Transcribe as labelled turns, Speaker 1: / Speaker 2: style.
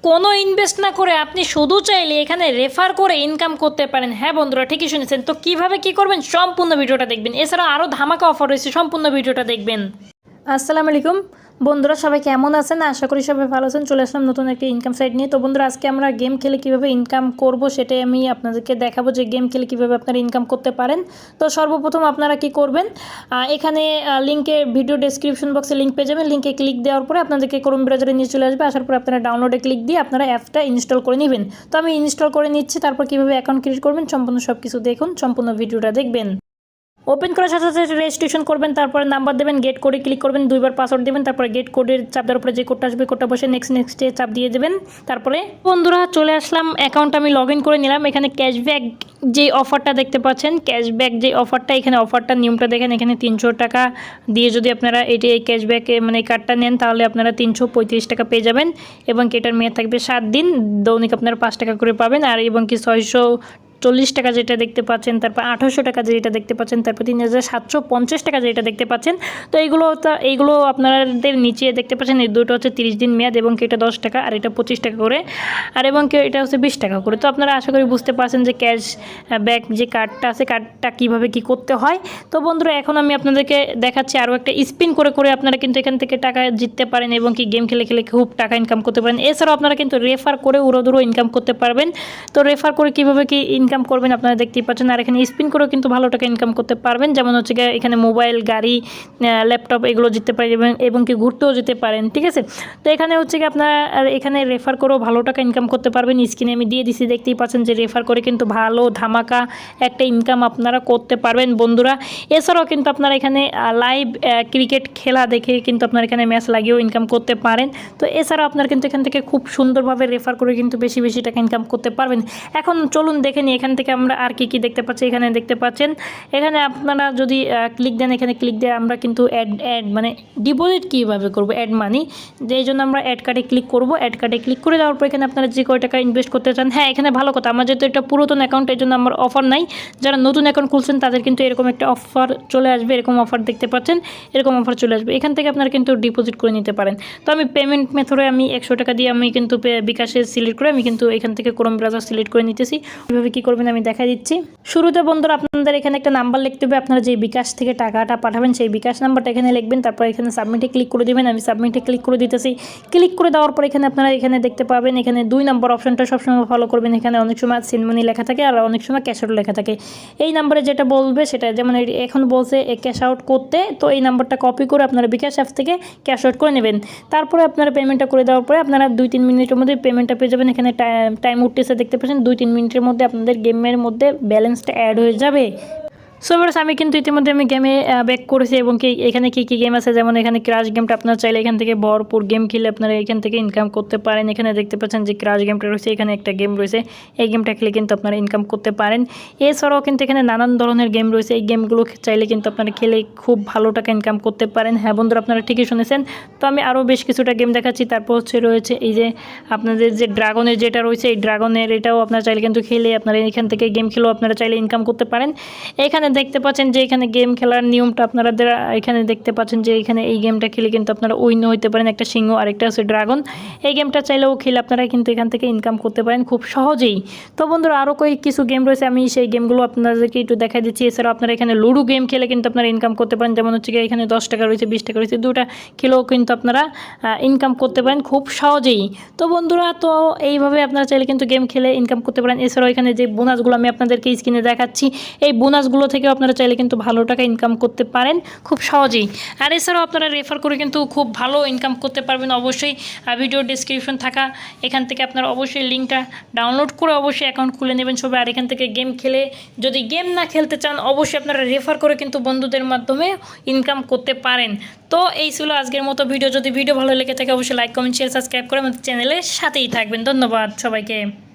Speaker 1: কোনো ইনভেস্ট না করে আপনি শুধু চাইলে এখানে রেফার করে ইনকাম করতে পারেন। হ্যাঁ বন্ধুরা, ঠিকই শুনেছেন। তো কিভাবে কি করবেন সম্পূর্ণ ভিডিওটা দেখবেন। এছাড়াও আরও ধামাকা অফার রয়েছে, সম্পূর্ণ ভিডিওটা দেখবেন। আসসালামু আলাইকুম বন্ধুরা, সবাই কেমন আছেন? আশা করি সবাই ভালো আছেন। চলে আসলাম নতুন একটি ইনকাম সাইট নিয়ে। তো বন্ধুরা, আজকে আমরা গেম খেলে কীভাবে ইনকাম করব সেটাই আমি আপনাদেরকে দেখাবো, যে গেম খেলে কীভাবে আপনারা ইনকাম করতে পারেন। তো সর্বপ্রথম আপনারা কি করবেন, এখানে লিঙ্কে ভিডিও ডেসক্রিপশন বক্সে লিঙ্ক পেয়ে যাবেন। লিঙ্কে ক্লিক দেওয়ার পরে আপনাদেরকে ক্রোম ব্রাউজারে নিয়ে চলে আসবে। আসার পর আপনারা ডাউনলোডে ক্লিক দিয়ে আপনারা অ্যাপটা ইনস্টল করে নেবেন। তো আমি ইনস্টল করে নিচ্ছি। তারপর কীভাবে অ্যাকাউন্ট ক্রিয়েট করবেন সম্পূর্ণ সব কিছু দেখুন, সম্পূর্ণ ভিডিওটা দেখবেন। ওপেন করার সাথে সাথে রেজিস্ট্রেশন করবেন, তারপরে নাম্বার দেবেন, গেট কোডে ক্লিক করবেন, দুইবার পাসওয়ার্ড দেবেন, তারপরে গেট কোডের চাপ দেওয়ার উপরে যে কোডটা আসবে কোডটা বসে নেক্সটে চাপ দিয়ে দেবেন। তারপরে বন্ধুরা চলে আসলাম, অ্যাকাউন্ট আমি লগ ইন করে নিলাম। এখানে ক্যাশব্যাক যে অফারটা দেখতে পাচ্ছেন, ক্যাশব্যাক যে অফারটা, এখানে অফারটার নিয়মটা দেখেন। এখানে 300 টাকা দিয়ে যদি আপনারা এই ক্যাশব্যাকে মানে কার্ডটা নেন, তাহলে আপনারা 335 টাকা পেয়ে যাবেন। এবং এটার মেয়াদ থাকবে 7 দিন, দৈনিক আপনারা 5 টাকা করে পাবেন। আর এবং কি 640 টাকা যেটা দেখতে পাচ্ছেন, তারপর 800 টাকা যেটা দেখতে পাচ্ছেন, তারপর 3750 টাকা যেটা দেখতে পাচ্ছেন। তো এইগুলো আপনাদের নিচে দেখতে পাচ্ছেন, এই দুটো হচ্ছে 30 দিন মেয়াদ, এবং এটা 10 টাকা, আর এটা 25 টাকা করে, আর এবং এটা হচ্ছে 20 টাকা করে। তো আপনারা আশা করি বুঝতে পারছেন যে ক্যাশ ব্যাক যে কার্ডটা আছে, কার্ডটা কীভাবে কী করতে হয়। তো বন্ধুরা, এখন আমি আপনাদেরকে দেখাচ্ছি আরও একটা স্পিন করে করে আপনারা কিন্তু এখান থেকে টাকা জিততে পারেন, এবং কি গেম খেলে খেলে খুব টাকা ইনকাম করতে পারেন। এছাড়াও আপনারা কিন্তু রেফার করে উড়োধুরো ইনকাম করতে পারবেন। তো রেফার করে কীভাবে কি ইনকাম করবেন আপনারা দেখতেই পাচ্ছেন। আর এখানে স্পিন করেও কিন্তু ভালো টাকা ইনকাম করতে পারবেন। যেমন হচ্ছে গিয়ে এখানে মোবাইল, গাড়ি, ল্যাপটপ এগুলো জিততে পারেন, এবং কি ঘুরতেও যেতে পারেন, ঠিক আছে। তো এখানে হচ্ছে কি আপনারা এখানে রেফার করেও ভালো টাকা ইনকাম করতে পারবেন। স্ক্রিনে আমি দিয়ে দিচ্ছি, দেখতেই পাচ্ছেন যে রেফার করে কিন্তু ভালো ধামাকা একটা ইনকাম আপনারা করতে পারবেন বন্ধুরা। এছাড়াও কিন্তু আপনারা এখানে লাইভ ক্রিকেট খেলা দেখে কিন্তু আপনারা এখানে ম্যাচ লাগিয়েও ইনকাম করতে পারেন। তো এছাড়াও আপনারা কিন্তু এখান থেকে খুব সুন্দরভাবে রেফার করে কিন্তু বেশি বেশি টাকা ইনকাম করতে পারবেন। এখন চলুন দেখে নিই এখান থেকে আমরা আর কি দেখতে পাচ্ছি। এখানে দেখতে পাচ্ছেন, এখানে আপনারা যদি ক্লিক দেন, এখানে ক্লিক দিয়ে আমরা কিন্তু অ্যাড মানে ডিপোজিট কীভাবে করবো, অ্যাড মানি, এই জন্য আমরা অ্যাড কার্ডে ক্লিক করবো। অ্যাড কার্ডে ক্লিক করে দেওয়ার পর এখানে আপনারা যে কয় টাকা ইনভেস্ট করতে চান। হ্যাঁ, এখানে ভালো কথা, আমার যেহেতু এটা পুরাতন অ্যাকাউন্ট, এই জন্য আমার অফার নাই। যারা নতুন অ্যাকাউন্ট খুলছেন তাদের কিন্তু এরকম একটা অফার চলে আসবে, এরকম অফার দেখতে পাচ্ছেন, এরকম অফার চলে আসবে। এখান থেকে আপনারা কিন্তু ডিপোজিট করে নিতে পারেন। তো আমি পেমেন্ট মেথডে আমি 100 টাকা দিয়ে আমি কিন্তু বিকাশে সিলেক্ট করে আমি কিন্তু এখান থেকে ক্রোম ব্রাউজার সিলেক্ট করে নিতেছি। কীভাবে কী করবেন আমি দেখা দিচ্ছি। শুরুতে বন্ধুরা আপনাদের এখানে একটা নাম্বার লিখতে হবে। আপনারা যে বিকাশ থেকে টাকাটা পাঠাবেন সেই বিকাশ নাম্বারটা এখানে লিখবেন। তারপর এখানে সাবমিটে ক্লিক করে দেবেন। আমি সাবমিটে ক্লিক করে দিতেছি। ক্লিক করে দেওয়ার পর এখানে আপনারা এখানে দেখতে পাবেন, এখানে 2 নম্বর অপশনটা সবসময় ফলো করবেন। এখানে অনেক সময় সেন্ড মানি লেখা থাকে, আর অনেক সময় ক্যাশ আউট লেখা থাকে। এই নাম্বারে যেটা বলবে সেটা, যেমন এখন বলছে ক্যাশ আউট করতে, তো এই নাম্বারটা কপি করে আপনারা বিকাশ অ্যাপ থেকে ক্যাশ আউট করে নেবেন। তারপরে আপনারা পেমেন্টটা করে দেওয়ার পরে আপনারা 2-3 মিনিটের মধ্যে পেমেন্টটা পেয়ে যাবেন। এখানে টাইম উঠতেছে দেখতে পাচ্ছেন, 2-3 মিনিটের মধ্যে আপনাদের গেমের মধ্যে ব্যালেন্সটা অ্যাড হয়ে যাবে। সো এবার আমি কিন্তু ইতিমধ্যে আমি গেমে ব্যাক করেছি, এবং কি এখানে কী কী গেম আছে, যেমন এখানে ক্রাশ গেমটা আপনারা চাইলে এখান থেকে ভরপুর গেম খেলে আপনারা এখান থেকে ইনকাম করতে পারেন। এখানে দেখতে পাচ্ছেন যে ক্রাশ গেমটা রয়েছে, এখানে একটা গেম রয়েছে, এই গেমটা খেলে কিন্তু আপনারা ইনকাম করতে পারেন। এছাড়াও কিন্তু এখানে নানান ধরনের গেম রয়েছে, এই গেমগুলো চাইলে কিন্তু আপনারা খেলে খুব ভালো টাকা ইনকাম করতে পারেন। হ্যাঁ বন্ধুরা, আপনারা ঠিকই শুনেছেন। তো আমি আরও বেশ কিছুটা গেম দেখাচ্ছি। তারপর রয়েছে এই যে আপনাদের যে ড্রাগনের যেটা রয়েছে, এই ড্রাগনের এটাও আপনারা চাইলে কিন্তু খেলে আপনারা এখান থেকে গেম খেলেও আপনারা চাইলে ইনকাম করতে পারেন। এখানে দেখতে পাচ্ছেন যে এখানে গেম খেলার নিয়মটা আপনারা এখানে দেখতে পাচ্ছেন যে এখানে এই গেমটা খেলে কিন্তু আপনারা উইন হইতে পারেন, একটা সিংহ আরেকটা হচ্ছে ড্রাগন। এই গেমটা চাইলেও খেলে আপনারা কিন্তু এখান থেকে ইনকাম করতে পারেন খুব সহজেই। তো বন্ধুরা, আরও কিছু গেম রয়েছে, আমি সেই গেমগুলো আপনাদেরকে একটু দেখা দিচ্ছি। এছাড়াও আপনারা এখানে লুডো গেম খেলে কিন্তু আপনারা ইনকাম করতে পারেন। যেমন হচ্ছে কি এখানে 10 টাকা রয়েছে, 20 টাকা রয়েছে, দুটা খেলেও কিন্তু আপনারা ইনকাম করতে পারেন খুব সহজেই। তো বন্ধুরা, তো এইভাবে আপনারা চাইলে কিন্তু গেম খেলে ইনকাম করতে পারেন। এছাড়াও এখানে যে বোনাসগুলো আমি আপনাদেরকে স্ক্রিনে দেখাচ্ছি, এই বোনাসগুলো থেকেও আপনারা চাইলে কিন্তু ভালো টাকা ইনকাম করতে পারেন খুব সহজেই। আর এছাড়াও আপনারা রেফার করে কিন্তু খুব ভালো ইনকাম করতে পারবেন। অবশ্যই ভিডিও ডেসক্রিপশন থাকা এখান থেকে আপনারা অবশ্যই লিঙ্কটা ডাউনলোড করে অবশ্যই অ্যাকাউন্ট খুলে নেবেন সবাই। আর এখান থেকে গেম খেলে, যদি গেম না খেলতে চান, অবশ্যই আপনারা রেফার করে কিন্তু বন্ধুদের মাধ্যমে ইনকাম করতে পারেন। তো এই ছিল আজকের মতো ভিডিও। যদি ভিডিও ভালো লেগে থাকে অবশ্যই লাইক, কমেন্ট, শেয়ার, সাবস্ক্রাইব করে আমাদের চ্যানেলের সাথেই থাকবেন। ধন্যবাদ সবাইকে।